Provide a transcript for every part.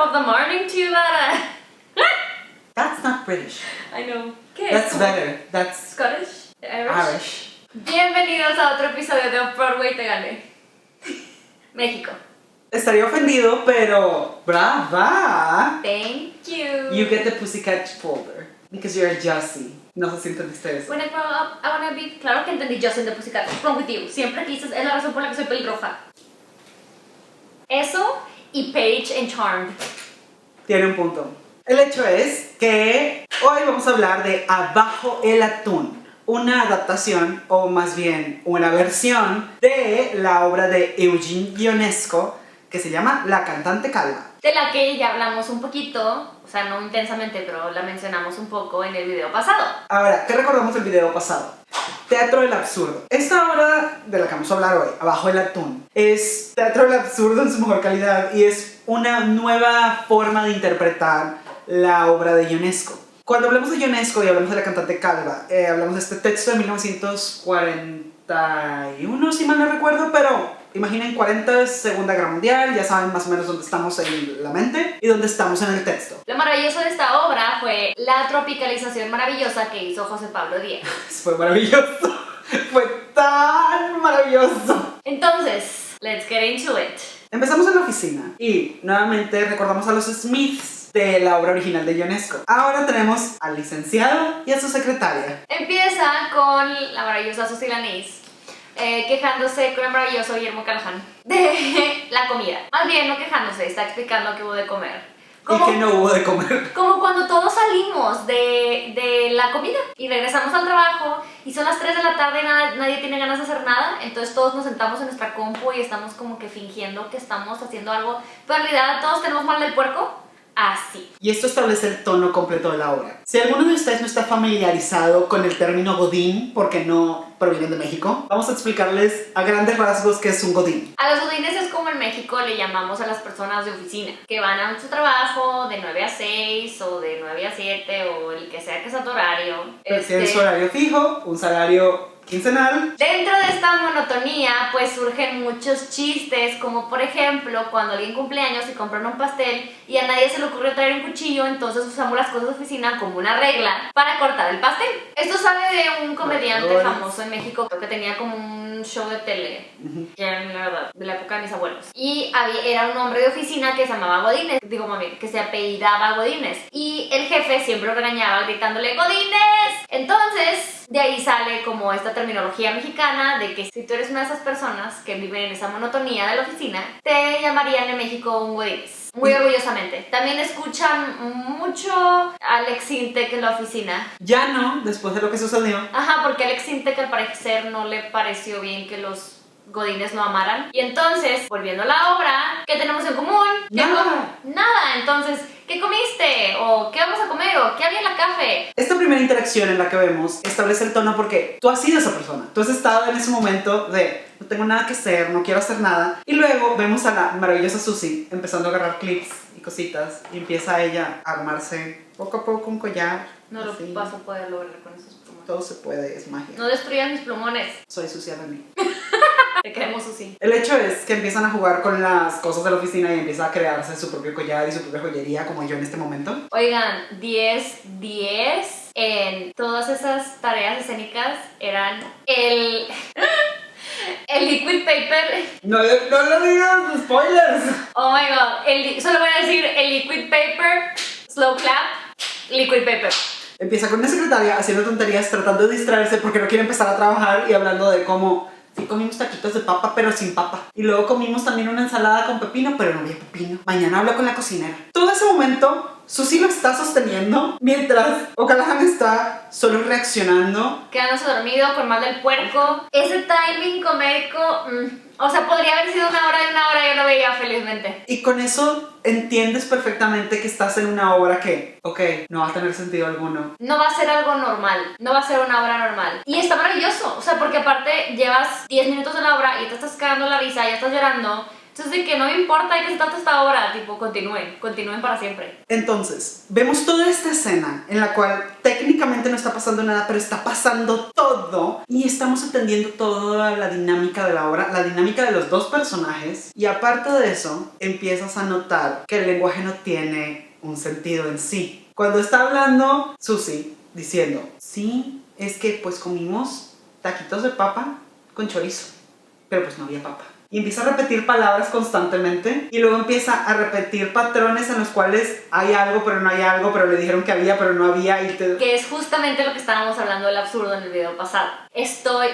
of the morning to you, Lara. That's not British. I know. ¿Qué es? That's better. That's Scottish? Irish? Irish. Bienvenidos a otro episodio de Off-Broadway Te Gané. México. Estaría ofendido, pero brava. Thank you. You get the pussycat folder because you're a Jussie. No sé si entendiste eso. When I grow up, I wanna be... Claro que entendí Just in the Pussycat. What's wrong with you? Siempre quise... Es la razón por la que soy pelirroja. Eso y Paige en Charmed. Tiene un punto. El hecho es que hoy vamos a hablar de Abajo el Atún, una adaptación, o más bien una versión de la obra de Eugene Ionesco que se llama La Cantante Calva. De la que ya hablamos un poquito, o sea, no intensamente, pero la mencionamos un poco en el video pasado. Ahora, ¿qué recordamos del video pasado? Teatro del absurdo. Esta obra de la que vamos a hablar hoy, Abajo el Atún, es teatro del absurdo en su mejor calidad y es una nueva forma de interpretar la obra de Ionesco. Cuando hablamos de Ionesco y hablamos de La Cantante Calva, hablamos de este texto de 1941, si mal no recuerdo, pero imaginen 40, Segunda Guerra Mundial, ya saben más o menos dónde estamos en la mente y dónde estamos en el texto. Lo maravilloso de esta obra fue la tropicalización maravillosa que hizo José Pablo Díaz. Fue maravilloso, fue tan maravilloso. Entonces, let's get into it. Empezamos en la oficina y nuevamente recordamos a los Smiths de la obra original de Ionesco. Ahora tenemos al licenciado y a su secretaria. Empieza con la maravillosa Susy Lanís quejándose con el maravilloso Guillermo Callahan de la comida. Más bien, no quejándose, está explicando que hubo de comer. ¿Y que no hubo de comer? Como cuando todos salimos de la comida y regresamos al trabajo y son las 3 de la tarde y nadie tiene ganas de hacer nada, entonces todos nos sentamos en nuestra compu y estamos como que fingiendo que estamos haciendo algo, pero en realidad todos tenemos mal del puerco. Así. Y esto establece el tono completo de la obra. Si alguno de ustedes no está familiarizado con el término godín, porque no provienen de México, vamos a explicarles a grandes rasgos qué es un godín. A los godines es como en México le llamamos a las personas de oficina, que van a su trabajo de 9 a 6 o de 9 a 7 o el que sea tu horario. Tienen su horario fijo, un salario quincenal. Dentro de esta monotonía pues surgen muchos chistes, como por ejemplo cuando alguien cumpleaños y compran un pastel y a nadie se le ocurrió traer un cuchillo, entonces usamos las cosas de oficina como una regla para cortar el pastel. Esto sale de un comediante famoso en México que tenía como un show de tele, que era la verdad de la época de mis abuelos, y era un hombre de oficina que se llamaba Godínez, que se apellidaba Godínez, y el jefe siempre lo regañaba gritándole ¡Godínez! Entonces de ahí sale como esta terminología mexicana de que si tú eres una de esas personas que viven en esa monotonía de la oficina, te llamarían en México un godínez. Muy orgullosamente. También escuchan mucho a Alex Sintek en la oficina. Ya no, después de lo que sucedió. Ajá, porque Alex Sintek al parecer no le pareció bien que los godines lo amaran. Y entonces, volviendo a la obra, ¿qué tenemos en común? Nada. Nada. Entonces, ¿qué comiste? ¿O qué vamos a comer? ¿O qué había en la café? Esta primera interacción en la que vemos establece el tono porque tú has sido esa persona. Tú has estado en ese momento de no tengo nada que hacer, no quiero hacer nada. Y luego vemos a la maravillosa Susy empezando a agarrar clips y cositas. Y empieza ella a armarse poco a poco un collar. No así. lo vas a poder lograr con esos plumones. Todo se puede, es magia. No destruyas mis plumones. Soy Susy Arani. Te queremos, Susy. El hecho es que empiezan a jugar con las cosas de la oficina y empieza a crearse su propio collar y su propia joyería, como yo en este momento. Oigan, 10 en todas esas tareas escénicas eran el liquid paper. No lo digas, spoilers. Oh my god, solo voy a decir el liquid paper, slow clap, liquid paper. Empieza con una secretaria haciendo tonterías, tratando de distraerse porque no quiere empezar a trabajar y hablando de cómo sí comimos taquitos de papa, pero sin papa. Y luego comimos también una ensalada con pepino, pero no había pepino. Mañana hablo con la cocinera. Todo ese momento, Susy lo está sosteniendo mientras O'Callaghan está solo reaccionando. Quedándose dormido con mal del puerco. Ese timing comédico, o sea, podría haber sido una hora de una hora, yo lo veía felizmente. Y con eso entiendes perfectamente que estás en una obra que, ok, no va a tener sentido alguno. No va a ser algo normal, no va a ser una obra normal. Y está maravilloso, o sea, porque aparte llevas 10 minutos de la obra y te estás cagando la risa, ya estás llorando, Entonces, de que no me importa de qué se trata esta obra, tipo, continúen para siempre. Entonces, vemos toda esta escena en la cual técnicamente no está pasando nada, pero está pasando todo y estamos entendiendo toda la dinámica de la obra, la dinámica de los dos personajes, y aparte de eso, empiezas a notar que el lenguaje no tiene un sentido en sí. Cuando está hablando Susie diciendo, sí, es que pues comimos taquitos de papa con chorizo, pero pues no había papa. Y empieza a repetir palabras constantemente y luego empieza a repetir patrones en los cuales hay algo pero no hay algo, pero le dijeron que había pero no había y Que es justamente lo que estábamos hablando del absurdo en el video pasado.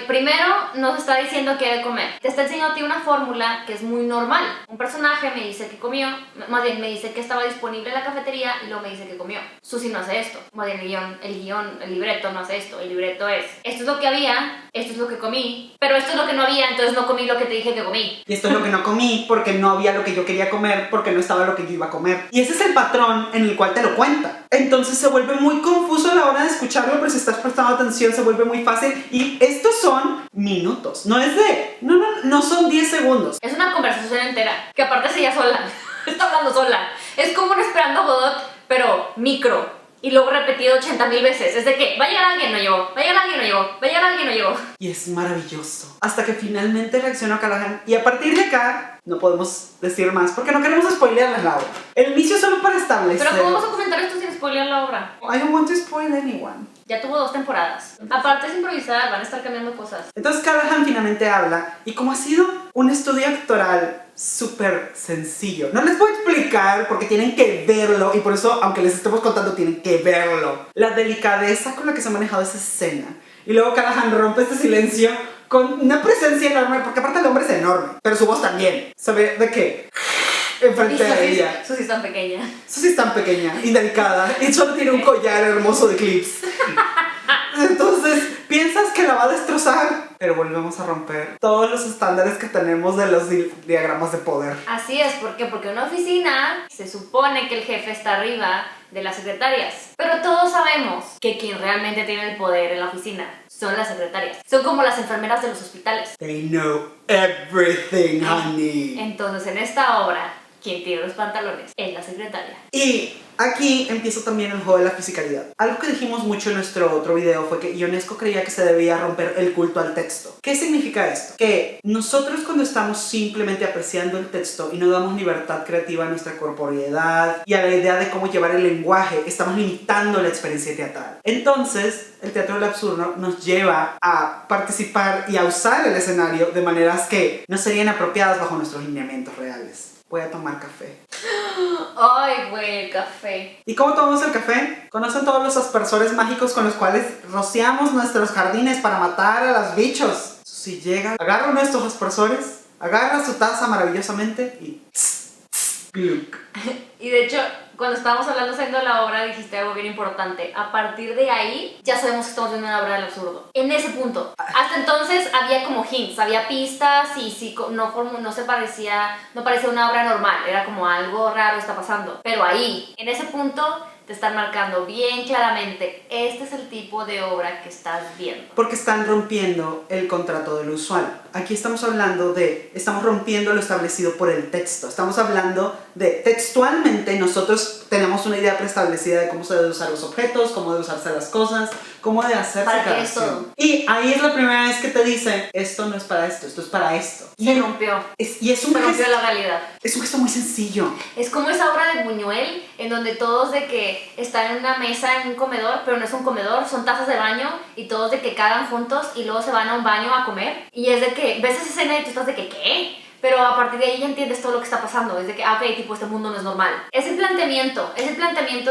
Primero nos está diciendo qué debe comer. Te está enseñando a ti una fórmula que es muy normal. Un personaje me dice que comió, más bien me dice que estaba disponible en la cafetería y luego me dice que comió. Susie no hace esto. Más bien el libreto no hace esto. El libreto es, esto es lo que había, esto es lo que comí, pero esto es lo que no había, entonces no comí lo que te dije que comí. Y esto es lo que no comí porque no había lo que yo quería comer, porque no estaba lo que yo iba a comer. Y ese es el patrón en el cual te lo cuenta. Entonces se vuelve muy confuso a la hora de escucharlo, pero si estás prestando atención se vuelve muy fácil. Y estos son minutos, no es de... No son 10 segundos. Es una conversación entera, que aparte se ella sola, está hablando sola. Es como un Esperando a Godot, pero micro. Y luego repetido 80,000 veces. Es de que va a llegar alguien, no llegó. Va a llegar alguien, no llegó. Va a llegar alguien, no llegó. Y es maravilloso. Hasta que finalmente reacciona Callahan. Y a partir de acá, no podemos decir más porque no queremos spoilearles la obra. El inicio es solo para establecer. Pero ¿cómo vamos a comentar esto sin spoilear la obra? I don't want to spoil anyone. Ya tuvo 2 temporadas. Aparte es improvisar, van a estar cambiando cosas. Entonces Callahan finalmente habla. Y como ha sido un estudio actoral súper sencillo, no les voy a explicar porque tienen que verlo. Y por eso, aunque les estemos contando, tienen que verlo. La delicadeza con la que se ha manejado esa escena. Y luego Callahan rompe este silencio con una presencia enorme, porque aparte el hombre es enorme, pero su voz también. ¿Sabe de qué? Enfrente de ella. Susie es tan pequeña. Susie es tan pequeña y delicada y solo tiene un collar hermoso de clips. Entonces piensas que la va a destrozar, pero volvemos a romper todos los estándares que tenemos de los diagramas de poder. Así es, ¿por qué? Porque en una oficina se supone que el jefe está arriba de las secretarias, pero todos sabemos que quien realmente tiene el poder en la oficina son las secretarias. Son como las enfermeras de los hospitales. They know everything, honey. Entonces en esta obra, quien tiene los pantalones es la secretaria. Y aquí empieza también el juego de la fisicalidad. Algo que dijimos mucho en nuestro otro video fue que Ionesco creía que se debía romper el culto al texto. ¿Qué significa esto? Que nosotros cuando estamos simplemente apreciando el texto y no damos libertad creativa a nuestra corporeidad y a la idea de cómo llevar el lenguaje, estamos limitando la experiencia teatral. Entonces, el teatro del absurdo nos lleva a participar y a usar el escenario de maneras que no serían apropiadas bajo nuestros lineamientos reales. Voy a tomar café. Ay, güey, el café. ¿Y cómo tomamos el café? ¿Conocen todos los aspersores mágicos con los cuales rociamos nuestros jardines para matar a los bichos? Si llega, agarra uno de estos aspersores, agarra su taza maravillosamente y... gluk. Y de hecho, cuando estábamos haciendo la obra, dijiste algo bien importante. A partir de ahí, ya sabemos que estamos viendo una obra del absurdo. En ese punto. Hasta entonces había como hints, había pistas y sí, no parecía una obra normal. Era como algo raro está pasando. Pero ahí, en ese punto, te están marcando bien claramente, este es el tipo de obra que estás viendo. Porque están rompiendo el contrato del usual. Aquí estamos rompiendo lo establecido por el texto. Estamos hablando de, textualmente, nosotros tenemos una idea preestablecida de cómo se debe usar los objetos, cómo debe usarse las cosas, cómo debe hacerse cada acción. Y ahí es la primera vez que te dice, esto no es para esto, esto es para esto. Se rompió. Se rompió la realidad. Es un gesto muy sencillo. Es como esa obra de Buñuel, en donde todos de que están en una mesa en un comedor, pero no es un comedor, son tazas de baño, y todos de que cagan juntos y luego se van a un baño a comer. Y es de que ves esa escena y tú estás de que, ¿qué? Pero a partir de ahí ya entiendes todo lo que está pasando. Es de que, ok, tipo, este mundo no es normal. Es el planteamiento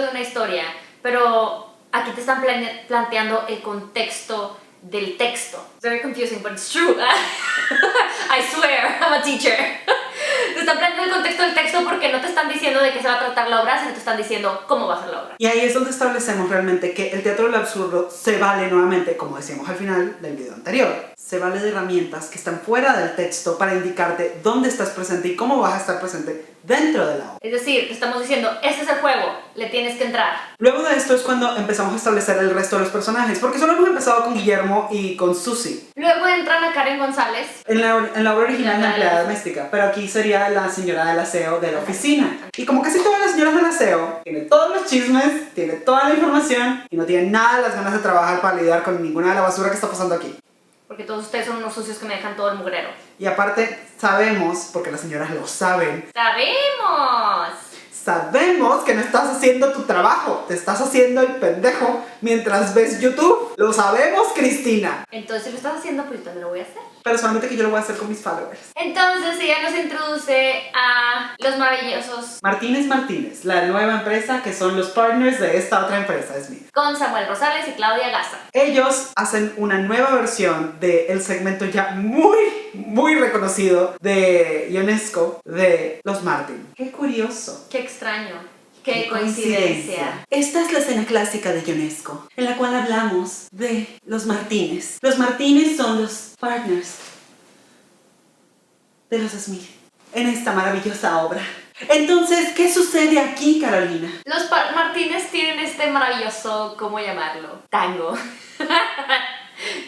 de una historia, pero aquí te están planteando el contexto del texto. It's very confusing, but it's true. I swear, I'm a teacher. Te están planteando el contexto del texto porque no te están diciendo de qué se va a tratar la obra, sino te están diciendo cómo va a ser la obra. Y ahí es donde establecemos realmente que el teatro del absurdo se vale nuevamente, como decíamos al final del video anterior, se vale de herramientas que están fuera del texto para indicarte dónde estás presente y cómo vas a estar presente dentro de la obra. Es decir, te estamos diciendo, este es el juego, le tienes que entrar. Luego de esto es cuando empezamos a establecer el resto de los personajes, porque solo hemos empezado con Guillermo y con Susie. Luego entran a Karen González. En la obra original, la empleada doméstica, pero aquí sería la señora del aseo de la oficina. Y como casi todas las señoras del aseo, tiene todos los chismes, tiene toda la información y no tiene nada las ganas de trabajar para lidiar con ninguna de la basura que está pasando aquí. Porque todos ustedes son unos sucios que me dejan todo el mugrero. Y aparte, sabemos, porque las señoras lo saben, sabemos que no estás haciendo tu trabajo, te estás haciendo el pendejo mientras ves YouTube. Lo sabemos, Cristina. Entonces, si lo estás haciendo, pues yo también lo voy a hacer. Pero solamente que yo lo voy a hacer con mis followers. Entonces, ella nos introduce a los maravillosos Martínez, la nueva empresa que son los partners de esta otra empresa, Smith. con Samuel Rosales y Claudia Gaza. Ellos hacen una nueva versión del segmento ya muy reconocido de Ionesco de los Martin. Qué curioso. Qué extraño. Qué coincidencia. Esta es la escena clásica de Ionesco, en la cual hablamos de los Martínez. Los Martínez son los partners de los Smith en esta maravillosa obra. Entonces, ¿qué sucede aquí, Carolina? Los Martínez tienen este maravilloso, ¿cómo llamarlo? Tango.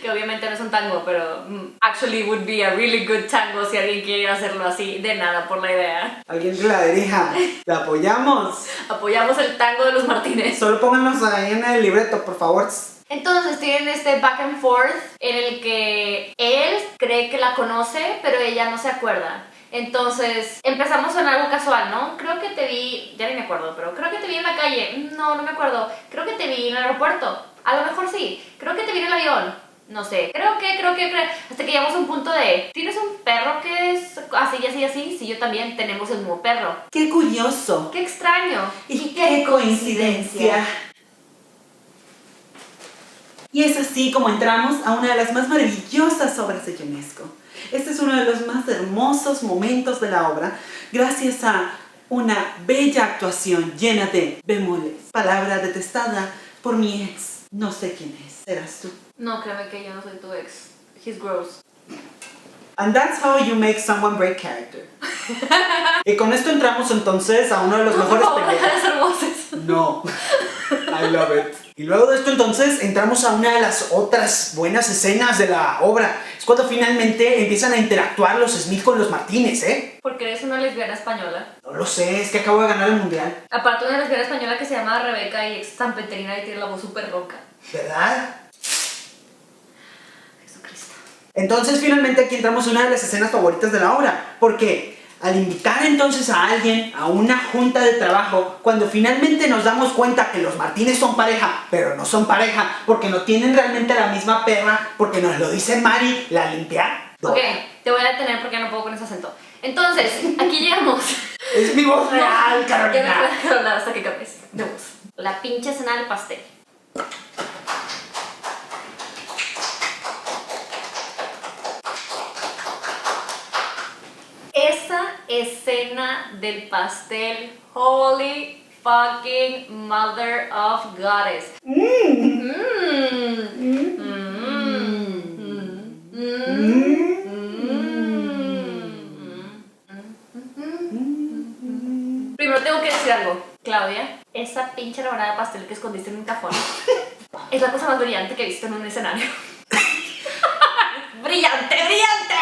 Que obviamente no es un tango, pero actually would be a really good tango si alguien quiere hacerlo así, de nada por la idea. Alguien que la dirija. La apoyamos. Apoyamos el tango de los Martínez. Solo pónganlos ahí en el libreto, por favor. Entonces tienen este back and forth en el que él cree que la conoce, pero ella no se acuerda. Entonces empezamos en algo casual, ¿no? Creo que te vi, ya ni me acuerdo, pero creo que te vi en la calle. No me acuerdo. Creo que te vi en el aeropuerto. A lo mejor sí. Creo que te vi en el avión. No sé. Creo que. Hasta que llegamos a un punto de, ¿tienes un perro que es así? Sí, yo también. Tenemos el mismo perro. ¡Qué curioso! ¡Qué extraño! Y qué coincidencia. Y es así como entramos a una de las más maravillosas obras de Ionesco. Este es uno de los más hermosos momentos de la obra, gracias a una bella actuación llena de bemoles. Palabra detestada por mi ex. No sé quién es. ¿Serás tú? No, créeme que yo no soy tu ex. He's gross. And that's how you make someone break character. Y con esto entramos entonces a uno de los mejores peleas. Hermosas. No. I love it. Y luego de esto entonces entramos a una de las otras buenas escenas de la obra. Es cuando finalmente empiezan a interactuar los Smith con los Martínez, ¿eh? Porque eres una lesbiana española. No lo sé, es que acabo de ganar el mundial. Aparte una lesbiana española que se llama Rebeca y es sanpetrina y tiene la voz súper ronca. ¿Verdad? Jesucristo. Entonces finalmente aquí entramos a una de las escenas favoritas de la obra. Porque al invitar entonces a alguien a una junta de trabajo, cuando finalmente nos damos cuenta que los Martínez son pareja, pero no son pareja, porque no tienen realmente la misma perra, porque nos lo dice Mari, la limpia. Ok, te voy a detener porque no puedo con ese acento. Entonces, aquí llegamos. Es mi voz real, Ya me Carolina. puedo hablar hasta que cambies de voz. La pinche escena del pastel. Esa escena del pastel, holy fucking mother of goddess. Primero tengo que decir algo, Claudia, esa pinche rebanada de pastel que escondiste en un cajón es la cosa más brillante que he visto en un escenario. ¡Brillante, brillante!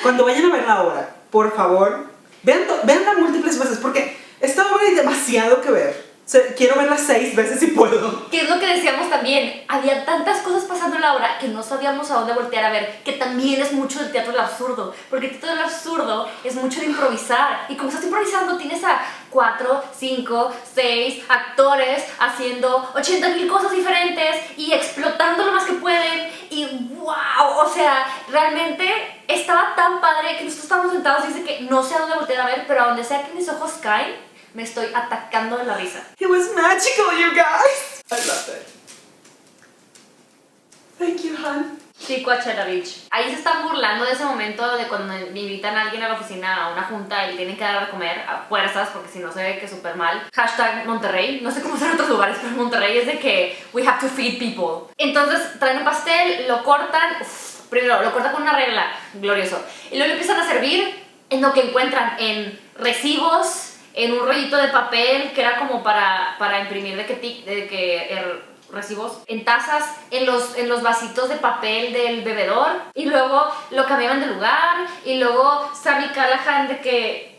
Cuando vayan a ver la obra, por favor, veanla múltiples veces, porque esta obra hay demasiado que ver. Quiero verla 6 veces si puedo. Que es lo que decíamos también, había tantas cosas pasando en la obra que no sabíamos a dónde voltear a ver, que también es mucho del teatro del absurdo, porque el teatro del absurdo es mucho de improvisar, y como estás improvisando tienes a 4, 5, 6 actores haciendo 80,000 cosas diferentes y explotando lo más que pueden, y wow, o sea, realmente estaba tan padre que nosotros estábamos sentados y dice que no sé a dónde voltear a ver, pero a donde sea que mis ojos caen, me estoy atacando de la risa. It was magical, you guys. I love it. Thank you, hon. Sí, Coachella Beach. Ahí se están burlando de ese momento de cuando me invitan a alguien a la oficina a una junta y tienen que dar de comer a fuerzas porque si no se ve que súper mal. Hashtag Monterrey. No sé cómo ser en otros lugares, pero en Monterrey es de que we have to feed people. Entonces traen un pastel, lo cortan. Primero lo cortan con una regla, glorioso. Y luego lo empiezan a servir en lo que encuentran en recibos, en un rollito de papel que era como para imprimir recibos, en tazas, en los vasitos de papel del bebedor, y luego lo cambiaban de lugar, y luego Sami Callahan de que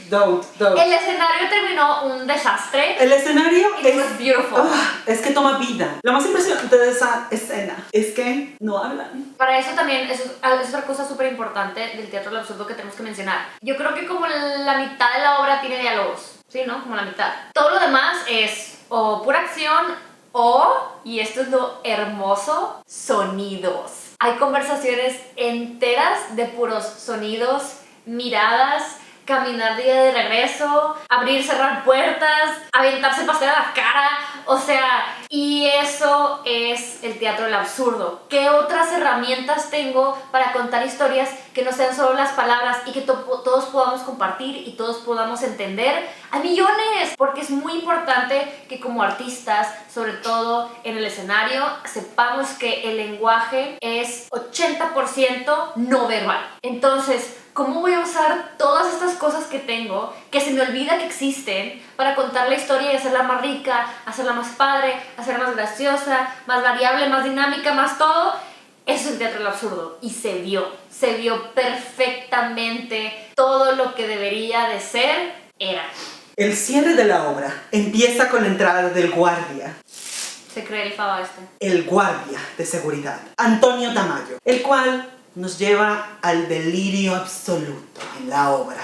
Don't. el escenario terminó un desastre. El escenario It was beautiful. es que toma vida. Lo más impresionante de esa escena es que no hablan. Para eso también es otra cosa súper importante del teatro del absurdo que tenemos que mencionar. Yo creo que como la mitad de la obra tiene diálogos, ¿sí, no? Como la mitad. Todo lo demás es o pura acción o, y esto es lo hermoso, sonidos. Hay conversaciones enteras de puros sonidos, miradas, caminar de ida y de regreso, abrir, cerrar puertas, aventarse pastel a la cara, o sea, y eso es el teatro del absurdo. ¿Qué otras herramientas tengo para contar historias que no sean solo las palabras y que todos podamos compartir y todos podamos entender? ¡Hay millones! Porque es muy importante que como artistas, sobre todo en el escenario, sepamos que el lenguaje es 80% no verbal. Entonces, ¿cómo voy a usar todas estas cosas que tengo, que se me olvida que existen, para contar la historia y hacerla más rica, hacerla más padre, hacerla más graciosa, más variable, más dinámica, más todo? Eso es el teatro del absurdo. Y se vio perfectamente todo lo que debería de ser, era. El cierre de la obra empieza con la entrada del guardia. Se cree el fava este. El guardia de seguridad, Antonio Tamayo, el cual nos lleva al delirio absoluto en la obra.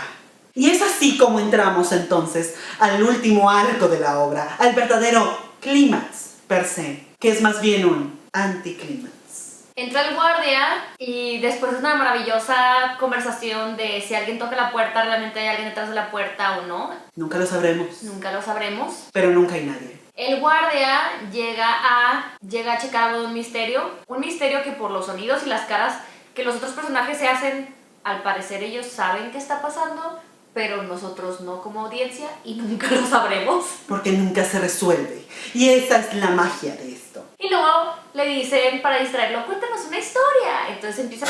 Y es así como entramos entonces al último arco de la obra, al verdadero clímax per se, que es más bien un anticlímax. Entra el guardia y después de una maravillosa conversación de si alguien toca la puerta, realmente hay alguien detrás de la puerta o no. Nunca lo sabremos. Nunca lo sabremos. Pero nunca hay nadie. El guardia llega a checar algo de un misterio que por los sonidos y las caras que los otros personajes se hacen, al parecer ellos saben qué está pasando, pero nosotros no como audiencia y nunca lo sabremos. Porque nunca se resuelve. Y esa es la magia de esto. Y luego le dicen, para distraerlo, cuéntanos una historia. Entonces empiezan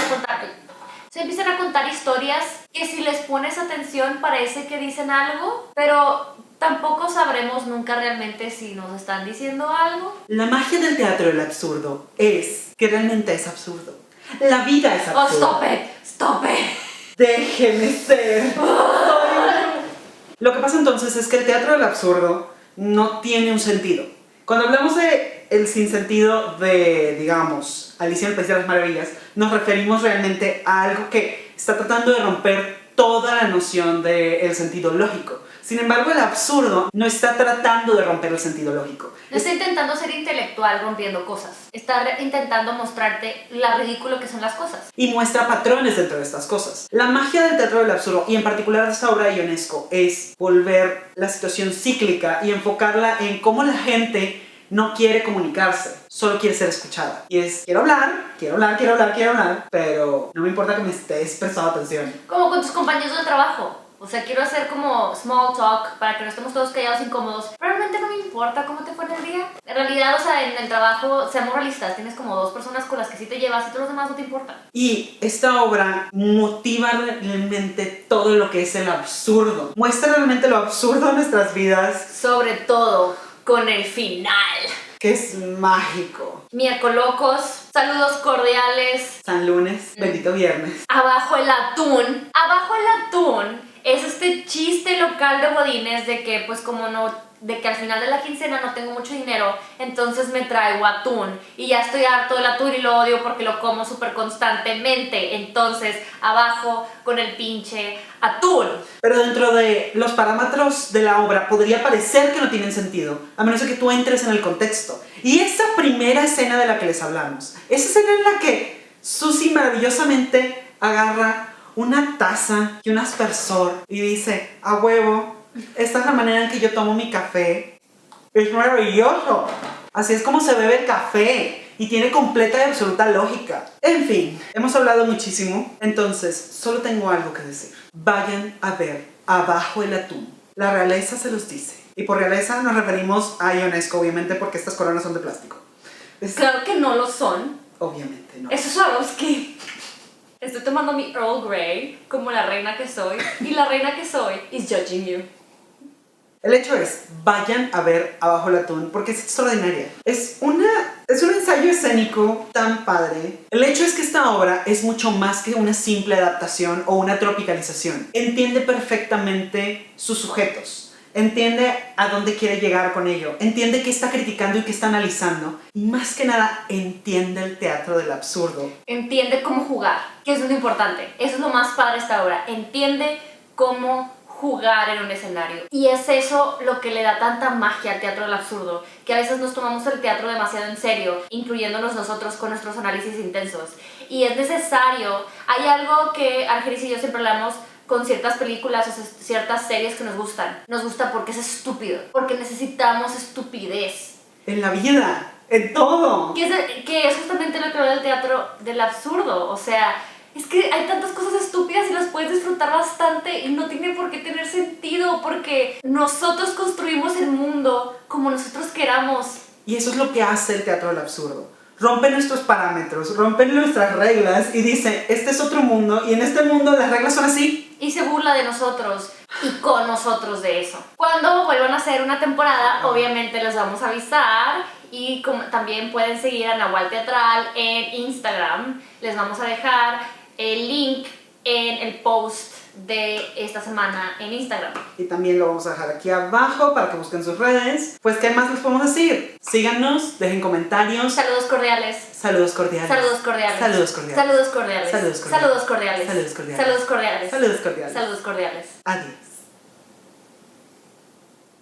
a contar historias que si les pones atención parece que dicen algo, pero tampoco sabremos nunca realmente si nos están diciendo algo. La magia del teatro del absurdo es que realmente es absurdo. La vida es absurda. Oh, stop it. Déjeme ser. Lo que pasa entonces es que el teatro del absurdo no tiene un sentido. Cuando hablamos de el sinsentido de, digamos, Alicia en el País de las Maravillas, nos referimos realmente a algo que está tratando de romper toda la noción del sentido lógico. Sin embargo, el absurdo no está tratando de romper el sentido lógico. No está intentando ser intelectual rompiendo cosas. Está intentando mostrarte lo ridículo que son las cosas. Y muestra patrones dentro de estas cosas. La magia del teatro del absurdo, y en particular de esta obra de Ionesco, es volver la situación cíclica y enfocarla en cómo la gente no quiere comunicarse, solo quiere ser escuchada. Y es, quiero hablar, pero no me importa que me estés prestando atención. Como con tus compañeros de trabajo. O sea, quiero hacer como small talk para que no estemos todos callados, incómodos. Realmente no me importa cómo te fue en el día. En realidad, o sea, en el trabajo, seamos realistas, tienes como 2 personas con las que sí te llevas y todos los demás no te importan. Y esta obra motiva realmente todo lo que es el absurdo. Muestra realmente lo absurdo de nuestras vidas. Sobre todo con el final, que es mágico. Miércolocos, saludos cordiales. San Lunes, bendito viernes. Abajo el atún. Abajo el atún es este chiste local de Godínez de que pues como no, de que al final de la quincena no tengo mucho dinero, entonces me traigo atún y ya estoy harto del atún y lo odio porque lo como súper constantemente, entonces abajo con el pinche atún. Pero dentro de los parámetros de la obra podría parecer que no tienen sentido, a menos de que tú entres en el contexto. Y esa primera escena de la que les hablamos, esa escena en la que Susi maravillosamente agarra una taza y un aspersor y dice, a huevo, esta es la manera en que yo tomo mi café. Es maravilloso. Así es como se bebe el café. Y tiene completa y absoluta lógica. En fin, hemos hablado muchísimo. Entonces, solo tengo algo que decir. Vayan a ver Abajo el atún. La realeza se los dice. Y por realeza nos referimos a Ionesco, obviamente, porque estas coronas son de plástico. Claro que no lo son. Obviamente no. Eso es Swarovski. Estoy tomando mi Earl Grey como la reina que soy y la reina que soy is judging you. El hecho es, vayan a ver Abajo el Atún porque es extraordinaria. Es un ensayo escénico tan padre. El hecho es que esta obra es mucho más que una simple adaptación o una tropicalización. Entiende perfectamente sus sujetos. Entiende a dónde quiere llegar con ello. Entiende qué está criticando y qué está analizando. Y más que nada, entiende el teatro del absurdo. Entiende cómo jugar, que eso es lo importante. Eso es lo más padre de esta obra. Entiende cómo jugar en un escenario. Y es eso lo que le da tanta magia al teatro del absurdo, que a veces nos tomamos el teatro demasiado en serio, incluyéndonos nosotros con nuestros análisis intensos. Y es necesario. Hay algo que Argenis y yo siempre hablamos con ciertas películas o ciertas series que nos gustan. Nos gusta porque es estúpido, porque necesitamos estupidez. En la vida, en todo. Que es justamente lo que veo del teatro del absurdo. O sea, es que hay tantas cosas estúpidas y las puedes disfrutar bastante y no tiene por qué tener sentido porque nosotros construimos el mundo como nosotros queramos. Y eso es lo que hace el teatro del absurdo. Rompe nuestros parámetros, rompe nuestras reglas y dice, este es otro mundo y en este mundo las reglas son así. Y se burla de nosotros y con nosotros de eso. Cuando vuelvan a hacer una temporada, obviamente les vamos a avisar y como también pueden seguir a Nahual Teatral en Instagram. Les vamos a dejar el link en el post de esta semana en Instagram. Y también lo vamos a dejar aquí abajo para que busquen sus redes. Pues, ¿qué más les podemos decir? Síganos, dejen comentarios. Saludos cordiales. Saludos cordiales. Saludos cordiales. Saludos cordiales. Saludos cordiales. Saludos cordiales. Saludos cordiales. Saludos cordiales. Saludos cordiales. Saludos cordiales. Saludos cordiales. Adiós.